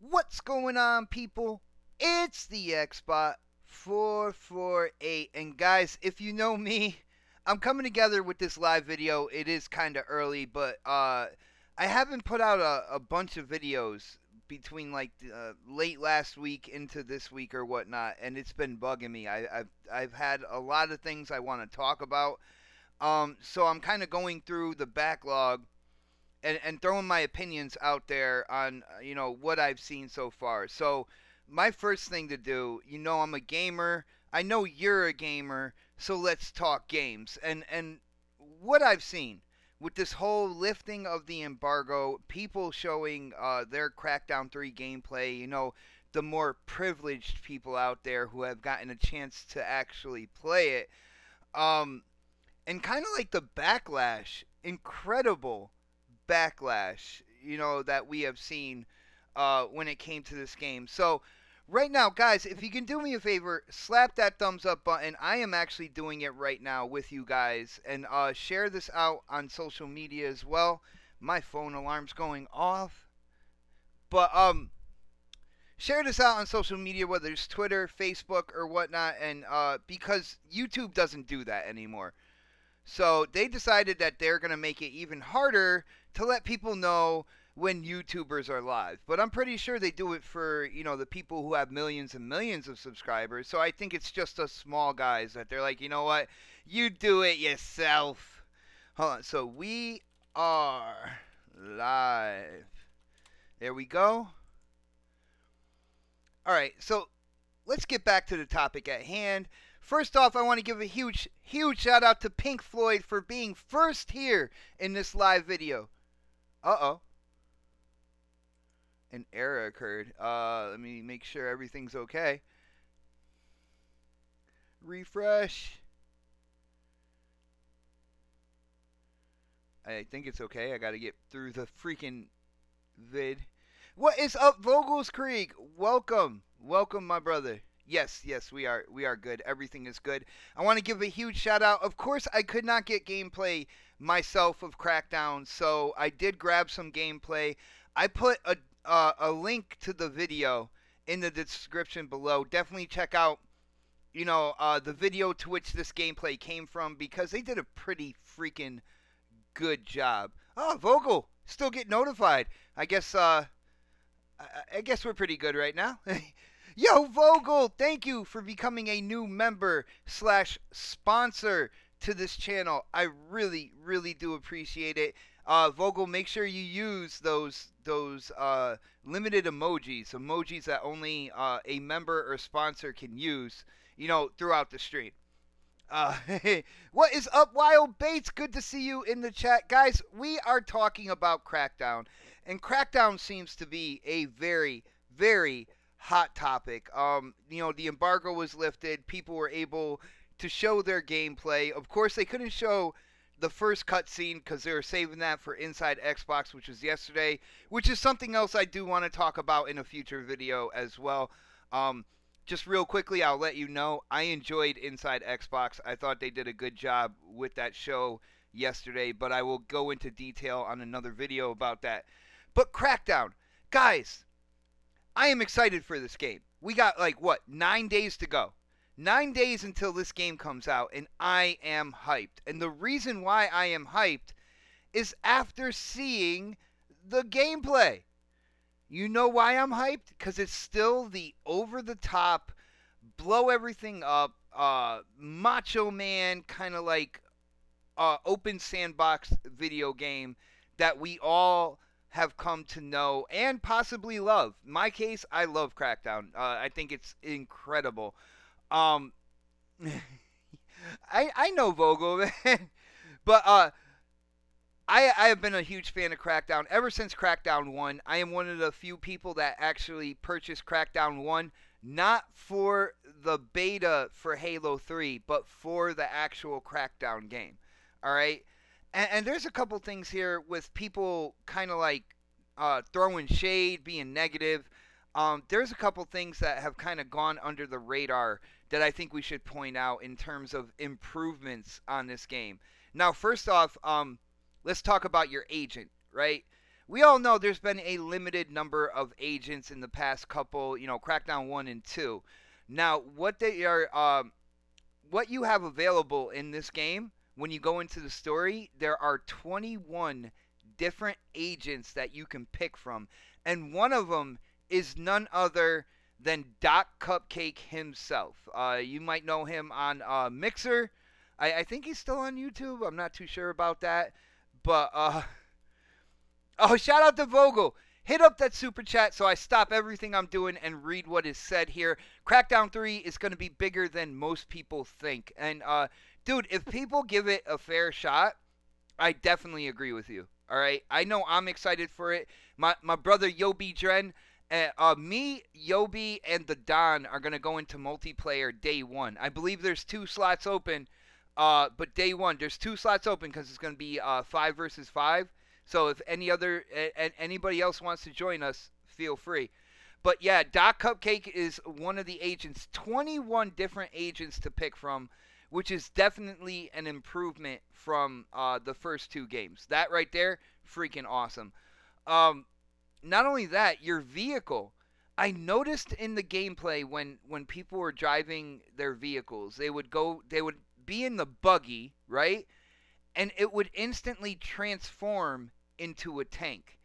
What's going on, people? It's the Xbot 448, and guys, if you know me, I'm coming together with this live video. It is kind of early, but I haven't put out a bunch of videos between like late last week into this week or whatnot, and it's been bugging me. I've had a lot of things I want to talk about, so I'm kind of going through the backlog and throwing my opinions out there on what I've seen so far. So my first thing to do, I'm a gamer. I know you're a gamer, so let's talk games. And what I've seen with this whole lifting of the embargo, people showing their Crackdown 3 gameplay, the more privileged people out there who have gotten a chance to actually play it. And kind of like the backlash, incredible backlash, that we have seen when it came to this game. So right now, guys, if you can do me a favor, slap that thumbs up button. I am actually doing it right now with you guys, and share this out on social media as well. My phone alarm's going off, but share this out on social media, whether it's Twitter, Facebook, or whatnot, and because YouTube doesn't do that anymore. So they decided that they're going to make it even harder to let people know when YouTubers are live. But I'm pretty sure they do it for, the people who have millions and millions of subscribers. So I think it's just us small guys that they're like, you know what? You do it yourself. Hold on. So we are live. There we go. All right. So let's get back to the topic at hand. First off, I want to give a huge shout out to Pink Floyd for being first here in this live video. Uh-oh. An error occurred. Let me make sure everything's okay. Refresh. I think it's okay. I gotta get through the freaking vid. What is up, Vogels Creek? Welcome. Welcome, my brother. Yes, we are good. Everything is good. I want to give a huge shout out. Of course, I could not get gameplay myself of Crackdown, so I did grab some gameplay. I put a link to the video in the description below. Definitely check out, the video to which this gameplay came from, because they did a pretty freaking good job. Oh, Vogel, still get notified. I guess we're pretty good right now. Yo, Vogel, thank you for becoming a new member / sponsor to this channel. I really do appreciate it. Vogel, make sure you use those limited emojis that only a member or sponsor can use, throughout the stream. What is up, Wild Bates? Good to see you in the chat. Guys, we are talking about Crackdown, and Crackdown seems to be a very hot topic. The embargo was lifted. People were able to show their gameplay. Of course, they couldn't show the first cutscene because they were saving that for Inside Xbox, which was yesterday, which is something else I do want to talk about in a future video as well. Just real quickly, I'll let you know, I enjoyed Inside Xbox. I thought they did a good job with that show yesterday, but I will go into detail on another video about that. But Crackdown, guys, I am excited for this game. We got, 9 days to go. 9 days until this game comes out, and I am hyped. And the reason why I am hyped is after seeing the gameplay. You know why I'm hyped? Because it's still the over-the-top, blow everything up, Macho Man kind of open sandbox video game that we all have come to know and possibly love. In my case, I love Crackdown. I think it's incredible. I know Vogel, man. But I have been a huge fan of Crackdown ever since Crackdown 1. I am one of the few people that actually purchased Crackdown 1, not for the beta for Halo 3, but for the actual Crackdown game. Alright? And there's a couple things here with people kind of throwing shade, being negative. There's a couple things that have kind of gone under the radar that I think we should point out in terms of improvements on this game. Now, first off, let's talk about your agent, right? we all know there's been a limited number of agents in the past couple, Crackdown 1 and 2. Now, what you have available in this game when you go into the story, there are 21 different agents that you can pick from, and one of them is none other than Doc Cupcake himself. You might know him on Mixer. I think he's still on YouTube. I'm not too sure about that. But, oh, shout out to Vogel. Hit up that super chat so I stop everything I'm doing and read what is said here. Crackdown 3 is going to be bigger than most people think. And, dude, if people give it a fair shot, I definitely agree with you. All right? I know I'm excited for it. My brother Yobi Dren, me, Yobi, and the Don are going to go into multiplayer day 1. I believe there's 2 slots open, but day 1, there's 2 slots open because it's going to be 5 versus 5. So if anybody else wants to join us, feel free. But yeah, Doc Cupcake is one of the agents. 21 different agents to pick from, which is definitely an improvement from the first 2 games. That right there, freaking awesome. Not only that, your vehicle. I noticed in the gameplay when people were driving their vehicles, they would be in the buggy, right? And it would instantly transform into a tank.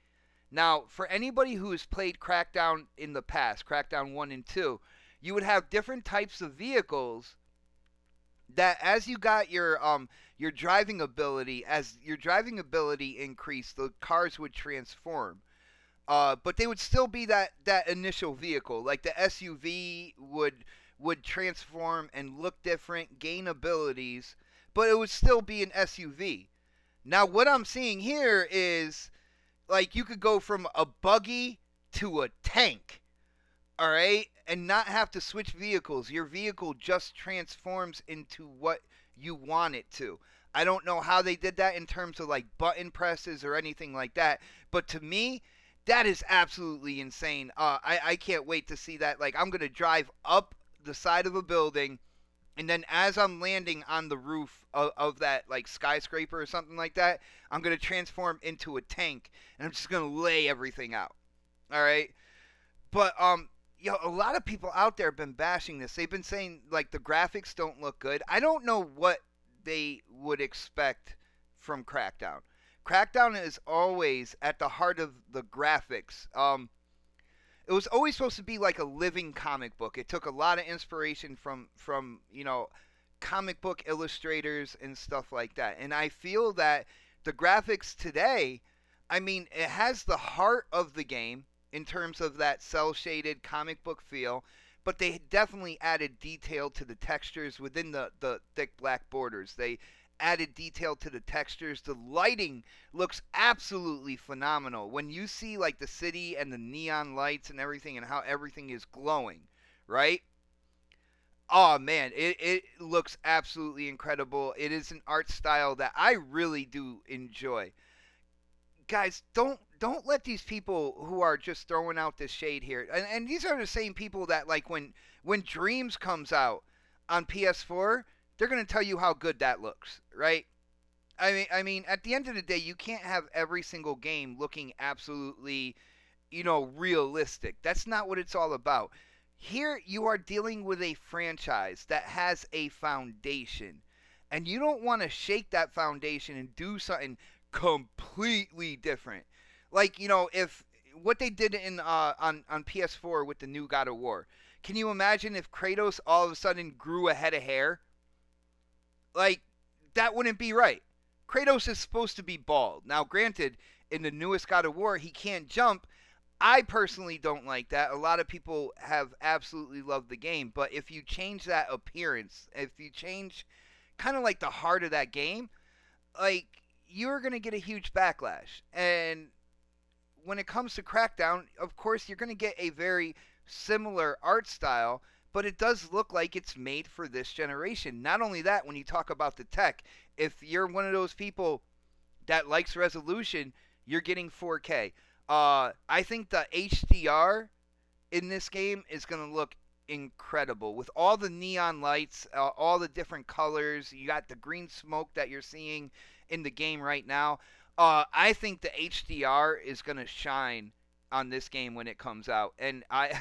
Now, for anybody who has played Crackdown in the past, Crackdown 1 and 2, you would have different types of vehicles that as you got your driving ability, as your driving ability increased, the cars would transform. But they would still be that initial vehicle. Like the SUV would transform and look different, gain abilities, but it would still be an SUV. Now, what I'm seeing here is, like, you could go from a buggy to a tank, all right, and not have to switch vehicles. Your vehicle just transforms into what you want it to. I don't know how they did that in terms of, like, button presses or anything like that, but to me, that is absolutely insane. I can't wait to see that. Like, I'm going to drive up the side of a building, and then as I'm landing on the roof of that, like, skyscraper or something like that, I'm going to transform into a tank, and I'm just going to lay everything out. All right? But, a lot of people out there have been bashing this. They've been saying, like, the graphics don't look good. I don't know what they would expect from Crackdown. Crackdown is always at the heart of the graphics. It was always supposed to be like a living comic book. It took a lot of inspiration from comic book illustrators and stuff like that. And I feel that the graphics today, I mean, it has the heart of the game in terms of that cel-shaded comic book feel, but they definitely added detail to the textures within the thick black borders. They added detail to the textures. The lighting looks absolutely phenomenal. When you see, like, the city and the neon lights and everything and how everything is glowing, right? Oh, man, it looks absolutely incredible. It is an art style that I really do enjoy. Guys, don't let these people who are just throwing out this shade here, and these are the same people that, like, when Dreams comes out on PS4, they're going to tell you how good that looks, right? I mean, at the end of the day, you can't have every single game looking absolutely, realistic. That's not what it's all about. Here, you are dealing with a franchise that has a foundation, and you don't want to shake that foundation and do something completely different. Like, if what they did on PS4 with the new God of War. Can you imagine if Kratos all of a sudden grew a head of hair? Like, that wouldn't be right. Kratos is supposed to be bald. Now, granted, in the newest God of War, he can't jump. I personally don't like that. A lot of people have absolutely loved the game. But if you change that appearance, if you change kind of like the heart of that game, like, you're going to get a huge backlash. And when it comes to Crackdown, of course, you're going to get a very similar art style, but it does look like it's made for this generation. Not only that, when you talk about the tech, if you're one of those people that likes resolution, you're getting 4K. I think the HDR in this game is going to look incredible. With all the neon lights, all the different colors, you got the green smoke that you're seeing in the game right now. I think the HDR is gonna shine on this game when it comes out, and I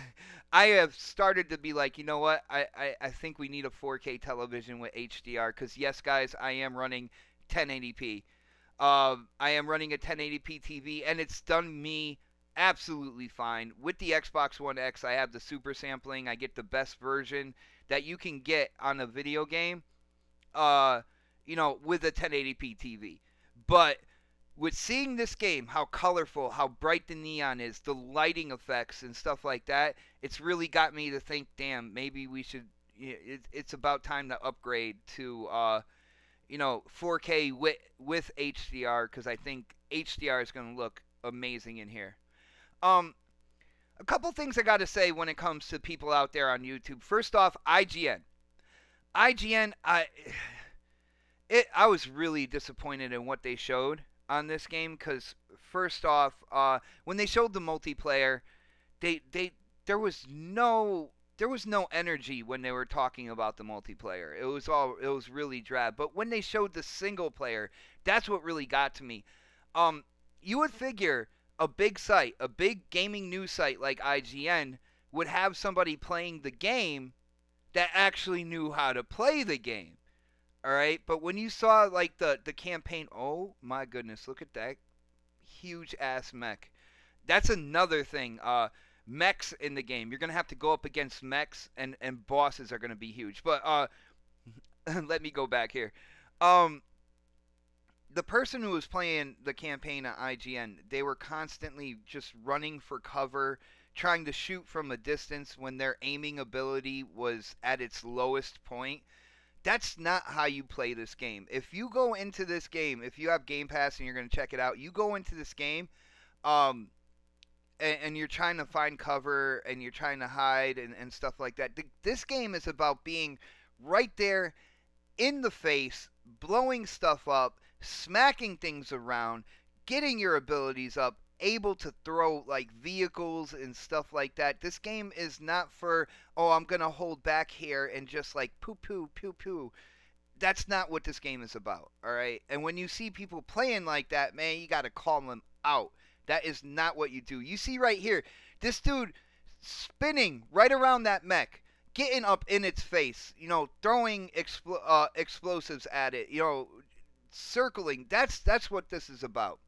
have started to be like, you know what? I think we need a 4K television with HDR because yes, guys, I am running 1080p. I am running a 1080p TV, and it's done me absolutely fine. With the Xbox One X, I have the super sampling. I get the best version that you can get on a video game. Uh, with a 1080p TV, but with seeing this game, how colorful, how bright the neon is, the lighting effects and stuff like that, it's really got me to think, damn, maybe we should. It's about time to upgrade to 4K with HDR because I think HDR is going to look amazing in here. Um, a couple things I got to say when it comes to people out there on YouTube. First off, IGN. IGN, I was really disappointed in what they showed on this game because first off, when they showed the multiplayer, they there was no energy when they were talking about the multiplayer. It was really drab. But when they showed the single player, that's what really got to me. You would figure a big site, a big gaming news site like IGN would have somebody playing the game that actually knew how to play the game. All right, but when you saw like the campaign, oh my goodness, look at that huge ass mech. That's another thing. Mechs in the game. You're gonna have to go up against mechs, and bosses are gonna be huge. But let me go back here. Um, the person who was playing the campaign at IGN, they were constantly just running for cover, trying to shoot from a distance when their aiming ability was at its lowest point. That's not how you play this game. If you go into this game, if you have Game Pass and you're going to check it out, you go into this game, um, and you're trying to find cover and you're trying to hide and stuff like that. This game is about being right there in the face, blowing stuff up, smacking things around, getting your abilities up, able to throw like vehicles and stuff like that. This game is not for, oh, I'm gonna hold back here and just like poo poo poo poo. That's not what this game is about, all right? And when you see people playing like that, man, you gotta call them out. That is not what you do. You see right here, this dude spinning right around that mech, getting up in its face, throwing explosives at it, circling. That's what this is about.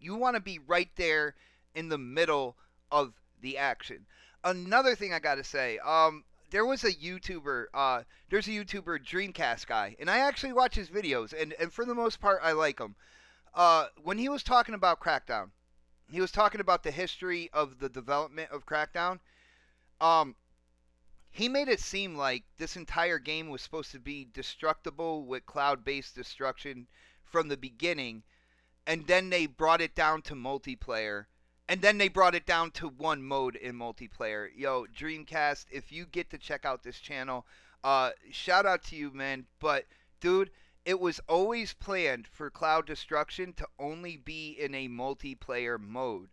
You want to be right there in the middle of the action. Another thing I gotta say, there was a YouTuber, there's a YouTuber, Dreamcast guy, and I actually watch his videos, and for the most part, I like him. When he was talking about Crackdown, he was talking about the history of the development of Crackdown. Um, he made it seem like this entire game was supposed to be destructible with cloud-based destruction from the beginning, and then they brought it down to multiplayer, and then they brought it down to one mode in multiplayer. Yo, Dreamcast, if you get to check out this channel, shout out to you, man. But dude, it was always planned for cloud destruction to only be in a multiplayer mode.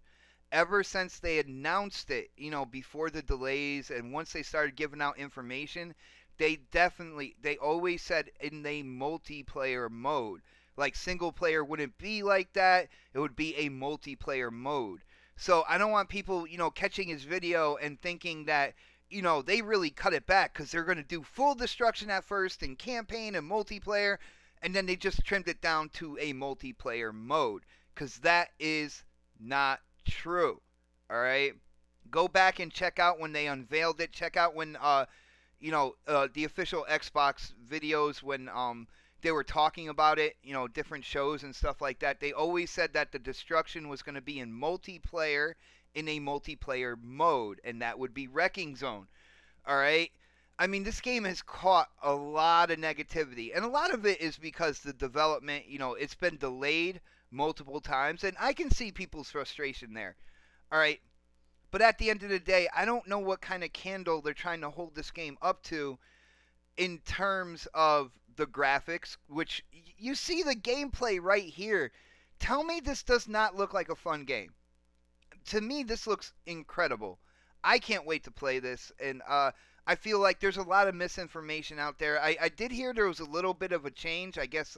Ever since they announced it, before the delays and once they started giving out information, they always said in a multiplayer mode. Like single player wouldn't be like that. It would be a multiplayer mode. So I don't want people, catching his video and thinking that, they really cut it back because they're going to do full destruction at first in campaign and multiplayer, and then they just trimmed it down to a multiplayer mode, because that is not true. All right? Go back and check out when they unveiled it. Check out when, the official Xbox videos when, they were talking about it, different shows and stuff like that. They always said that the destruction was going to be in multiplayer, in a multiplayer mode, and that would be Wrecking Zone. All right? I mean, this game has caught a lot of negativity, and a lot of it is because the development, it's been delayed multiple times, and I can see people's frustration there. All right? But at the end of the day, I don't know what kind of candle they're trying to hold this game up to in terms of the graphics, which you see the gameplay right here. Tell me this does not look like a fun game. To me, this looks incredible. I can't wait to play this, and I feel like there's a lot of misinformation out there. I did hear there was a little bit of a change. I guess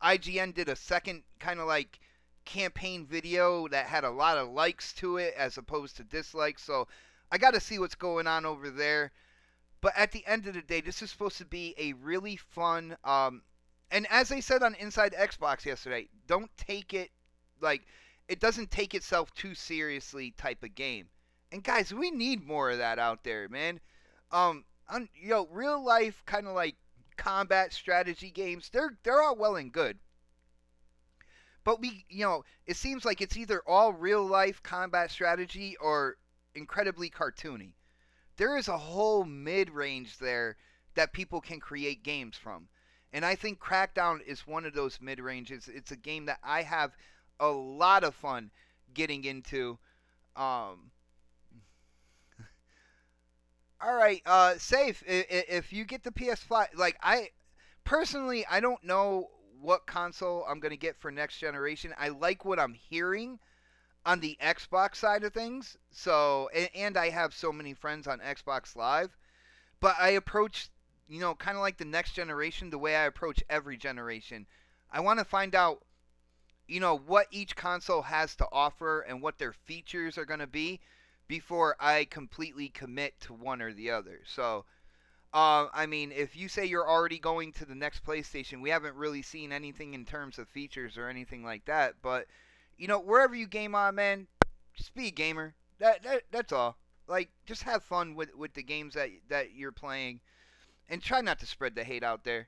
IGN did a second kind of like campaign video that had a lot of likes to it as opposed to dislikes. So I got to see what's going on over there. But at the end of the day, this is supposed to be a really fun. And as I said on Inside Xbox yesterday, don't take it like it doesn't take itself too seriously type of game. And guys, we need more of that out there, man. Real life kind of like combat strategy games. They're all well and good. But it seems like it's either all real life combat strategy or incredibly cartoony. There is a whole mid range there that people can create games from. And I think Crackdown is one of those mid ranges. It's a game that I have a lot of fun getting into. Um, all right, Safe. If you get the PS5, like personally, I don't know what console I'm gonna get for next generation. I like what I'm hearing on the Xbox side of things. So, and I have so many friends on Xbox Live, but I approach, kind of like the next generation the way I approach every generation. I want to find out, what each console has to offer and what their features are going to be before I completely commit to one or the other. So, I mean, if you say you're already going to the next PlayStation, we haven't really seen anything in terms of features or anything like that. But wherever you game on, man, just be a gamer. That's all. Like, just have fun with the games that you're playing, and try not to spread the hate out there.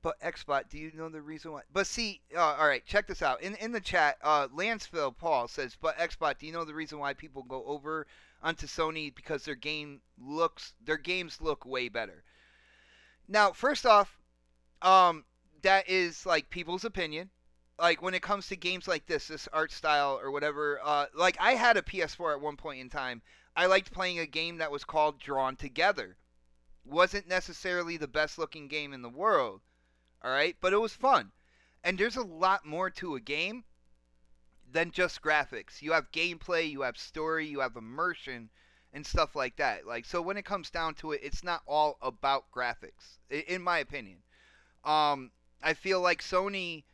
But Xbot, do you know the reason why? But see, all right, check this out. In the chat, Lanceville Paul says, "But Xbot, do you know the reason why people go over onto Sony because their games look way better?" Now, first off, that is like people's opinion. Like when it comes to games like this art style or whatever. Like I had a PS4 at one point in time. I liked playing a game that was called Drawn Together. Wasn't necessarily the best looking game in the world, all right, but it was fun. And there's a lot more to a game than just graphics. You have gameplay, you have story, you have immersion, and stuff like that. Like so, when it comes down to it, it's not all about graphics, in my opinion. I feel like Sony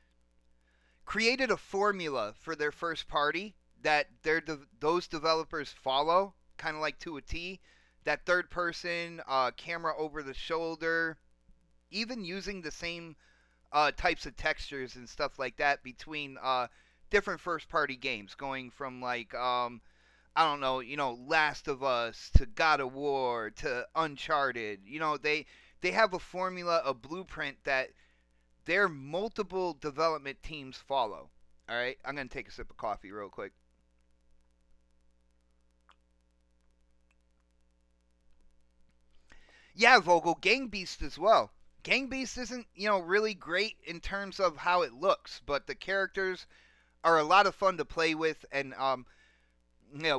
created a formula for their first party that those developers follow, kind of like to a T. That third person, camera over the shoulder, even using the same types of textures and stuff like that between different first party games, going from like I don't know, Last of Us to God of War to Uncharted. They have a formula, a blueprint that their multiple development teams follow. All right, I'm gonna take a sip of coffee real quick. Yeah, Vogel, Gang Beast as well. Gang Beast isn't, really great in terms of how it looks, but the characters are a lot of fun to play with, and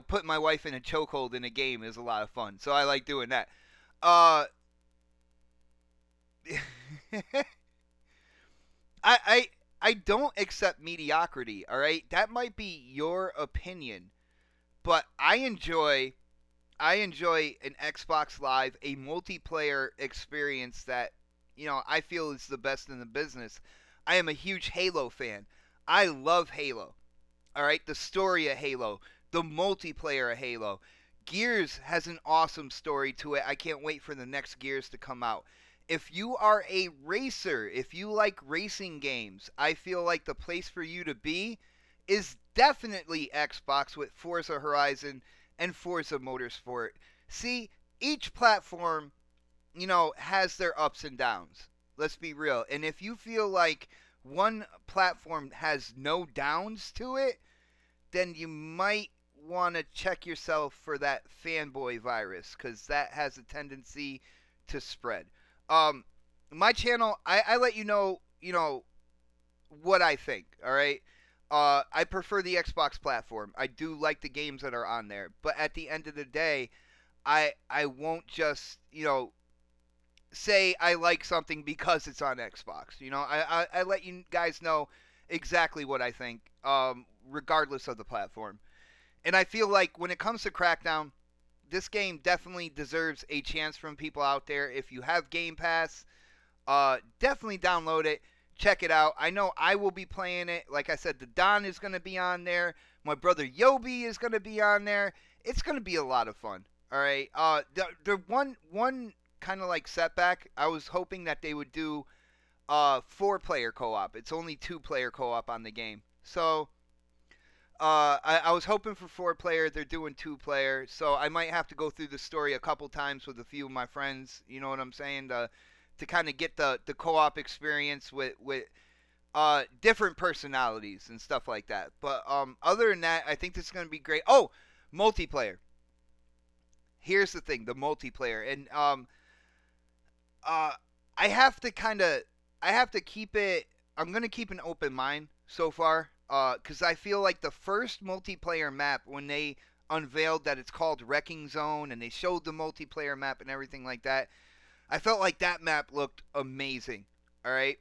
putting my wife in a chokehold in a game is a lot of fun. So I like doing that. Uh, I don't accept mediocrity. All right, that might be your opinion, but I enjoy an Xbox Live, a multiplayer experience that, I feel is the best in the business. I am a huge Halo fan. I love Halo. All right, the story of Halo, the multiplayer of Halo. Gears has an awesome story to it. I can't wait for the next Gears to come out. If you are a racer, if you like racing games, I feel like the place for you to be is definitely Xbox with Forza Horizon and Forza Motorsport. See, each platform, has their ups and downs. Let's be real. And if you feel like one platform has no downs to it, then you might want to check yourself for that fanboy virus, because that has a tendency to spread. Um, my channel, I let what I think. All right. I prefer the Xbox platform. I do like the games that are on there, but at the end of the day, I won't just say I like something because it's on Xbox. I let you guys know exactly what I think, regardless of the platform. And I feel like when it comes to Crackdown, this game definitely deserves a chance from people out there. If you have Game Pass, Definitely download it. Check it out. I know I will be playing it. Like I said, the Don is going to be on there. My brother Yobi is going to be on there. It's going to be a lot of fun. All right. The one kind of like setback. I was hoping that they would do 4-player co-op. It's only 2-player co-op on the game. So I was hoping for 4-player. They're doing 2-player. So I might have to go through the story a couple times with a few of my friends. You know what I'm saying? To kind of get the co-op experience with different personalities and stuff like that. But other than that, I think this is going to be great. Oh, multiplayer. Here's the thing, the multiplayer. And I have to keep it, I'm going to keep an open mind so far. Because I feel like the first multiplayer map, when they unveiled that it's called Wrecking Zone and they showed the multiplayer map and everything like that, I felt like that map looked amazing. All right.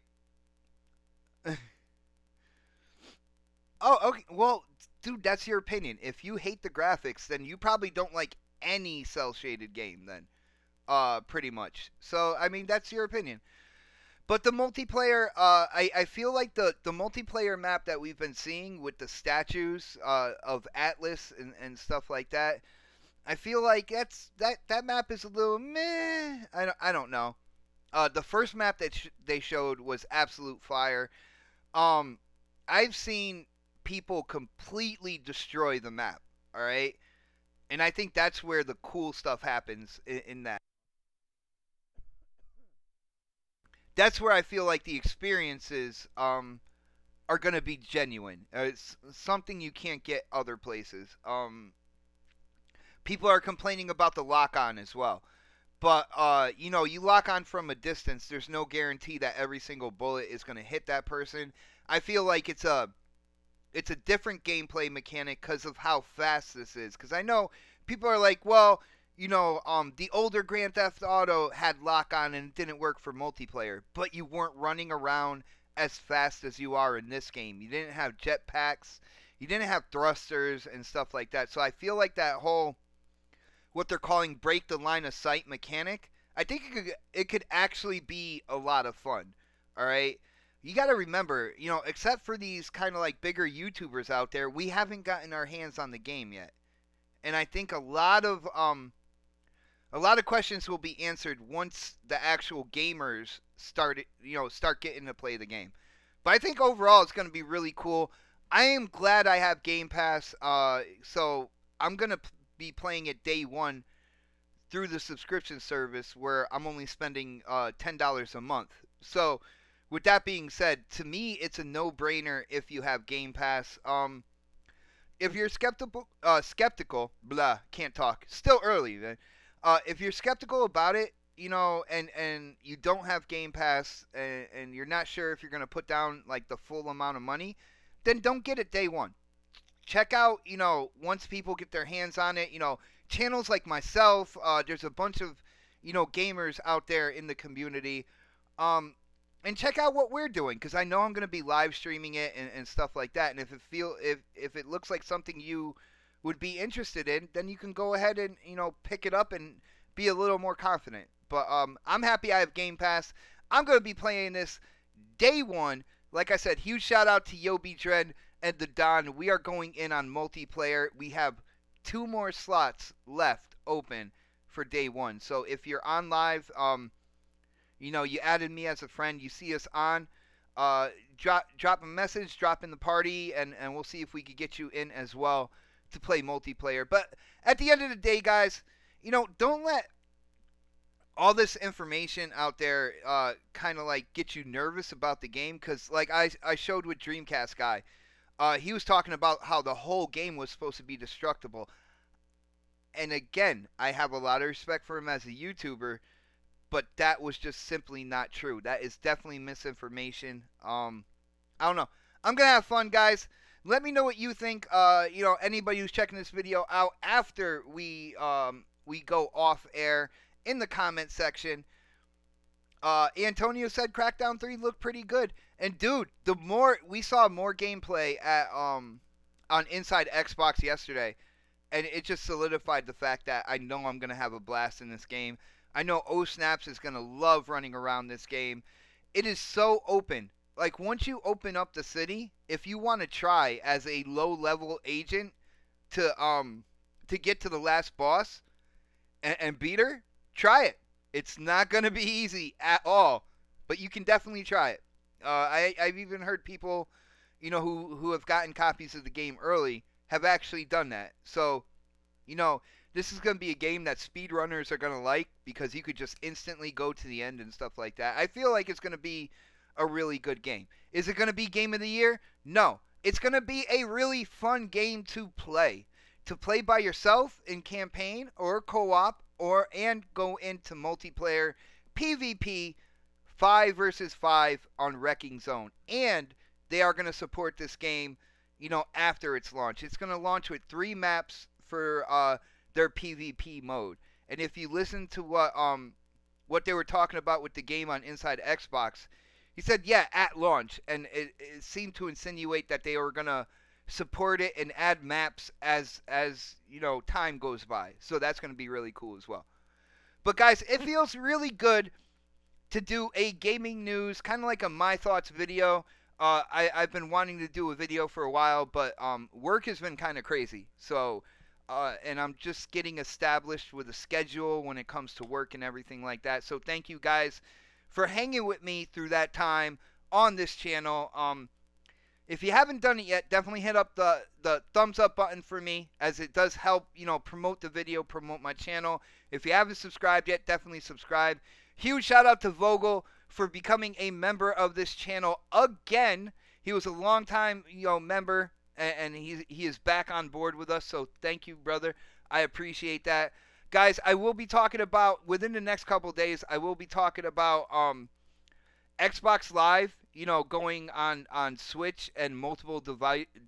Oh, okay. Well, dude, that's your opinion. If you hate the graphics, then you probably don't like any cell shaded game. Then, pretty much. So, I mean, that's your opinion. But the multiplayer, I feel like the multiplayer map that we've been seeing with the statues of Atlas and stuff like that, I feel like that map is a little meh. I don't know. The first map that they showed was absolute fire. I've seen people completely destroy the map. All right, and I think that's where the cool stuff happens in that. That's where I feel like the experiences are gonna be genuine. It's something you can't get other places. People are complaining about the lock on as well. But you know, you lock on from a distance. There's no guarantee that every single bullet is going to hit that person. I feel like it's a different gameplay mechanic because of how fast this is. Because I know people are like, well, you know, the older Grand Theft Auto had lock on and it didn't work for multiplayer, but you weren't running around as fast as you are in this game. You didn't have jetpacks, you didn't have thrusters and stuff like that. So I feel like that whole what they're calling break the line of sight mechanic, I think it could actually be a lot of fun. All right. You got to remember, you know, except for these kind of like bigger YouTubers out there, we haven't gotten our hands on the game yet. And I think a lot of questions will be answered once the actual gamers start getting to play the game. But I think overall it's going to be really cool. I am glad I have Game Pass. So I'm going to be playing it day one through the subscription service where I'm only spending $10 a month. So with that being said, to me it's a no-brainer if you have Game Pass. If you're skeptical, blah, can't talk. Still early, man. If you're skeptical about it, you know, and you don't have Game Pass and you're not sure if you're gonna put down like the full amount of money, then don't get it day one. Check out, you know, once people get their hands on it, you know, channels like myself. There's a bunch of, you know, gamers out there in the community. And check out what we're doing because I know I'm going to be live streaming it and stuff like that. And if it looks like something you would be interested in, then you can go ahead and, you know, pick it up and be a little more confident. But I'm happy I have Game Pass. I'm going to be playing this day one. Like I said, huge shout out to Yobi Dread and the Don. We are going in on multiplayer. We have 2 more slots left open for day one. So if you're on live, you know, you added me as a friend, you see us on, drop a message, drop in the party, and we'll see if we could get you in as well to play multiplayer. But at the end of the day, guys, you know, don't let all this information out there kind of like get you nervous about the game. Because like I showed with Dreamcast Guy, he was talking about how the whole game was supposed to be destructible. And again, I have a lot of respect for him as a YouTuber, but that was just simply not true. That is definitely misinformation. I don't know. I'm gonna have fun, guys. Let me know what you think. You know, anybody who's checking this video out after we go off air in the comment section. Antonio said Crackdown 3 looked pretty good, and dude, we saw more gameplay at on Inside Xbox yesterday, and it just solidified the fact that I know I'm gonna have a blast in this game. I know O Snaps is going to love running around this game. It is so open. Like, once you open up the city, if you want to try as a low-level agent to get to the last boss and beat her, try it. It's not going to be easy at all, but you can definitely try it. I've even heard people, who have gotten copies of the game early have actually done that. So, this is going to be a game that speedrunners are going to like because you could just instantly go to the end and stuff like that. I feel like it's going to be a really good game. Is it going to be Game of the Year? No. It's going to be a really fun game to play. To play by yourself in campaign or co-op and go into multiplayer PvP 5 versus 5 on Wrecking Zone. And they are going to support this game, after its launch. It's going to launch with 3 maps for their PvP mode. And if you listen to what they were talking about with the game on Inside Xbox, he said, yeah, at launch, and it seemed to insinuate that they were gonna support it and add maps as time goes by. So that's gonna be really cool as well. But guys, it feels really good to do a gaming news, kind of like a My Thoughts video. I've been wanting to do a video for a while, but work has been kind of crazy. So, and I'm just getting established with a schedule when it comes to work and everything like that. So thank you guys for hanging with me through that time on this channel. If you haven't done it yet, definitely hit up the thumbs up button for me, as it does help, promote the video, promote my channel. If you haven't subscribed yet, definitely subscribe. Huge shout out to Vogel for becoming a member of this channel again. He was a long time, member, and he is back on board with us. So thank you, brother. I appreciate that. Guys, I will be talking about, within the next couple days, I will be talking about Xbox Live, going on Switch and multiple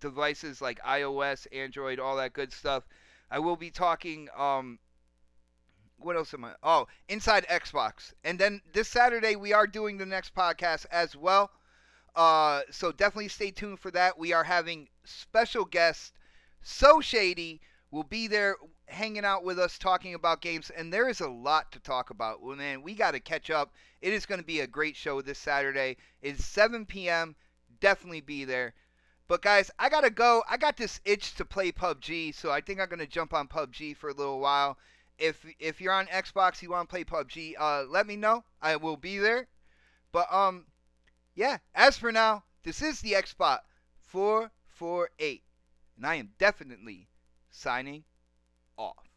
devices like iOS, Android, all that good stuff. I will be talking, what else am I? Oh, Inside Xbox. And then this Saturday, we are doing the next podcast as well. So definitely stay tuned for that. We are having special guests, So Shady will be there hanging out with us talking about games, and there is a lot to talk about. Well, man, we got to catch up. It is going to be a great show this Saturday. It's 7 p.m. Definitely be there. But guys, I got to go. I got this itch to play PUBG, so I think I'm going to jump on PUBG for a little while. If you're on Xbox, you want to play PUBG, let me know. I will be there. But yeah, as for now, this is the Xbot 448, and I am definitely signing off.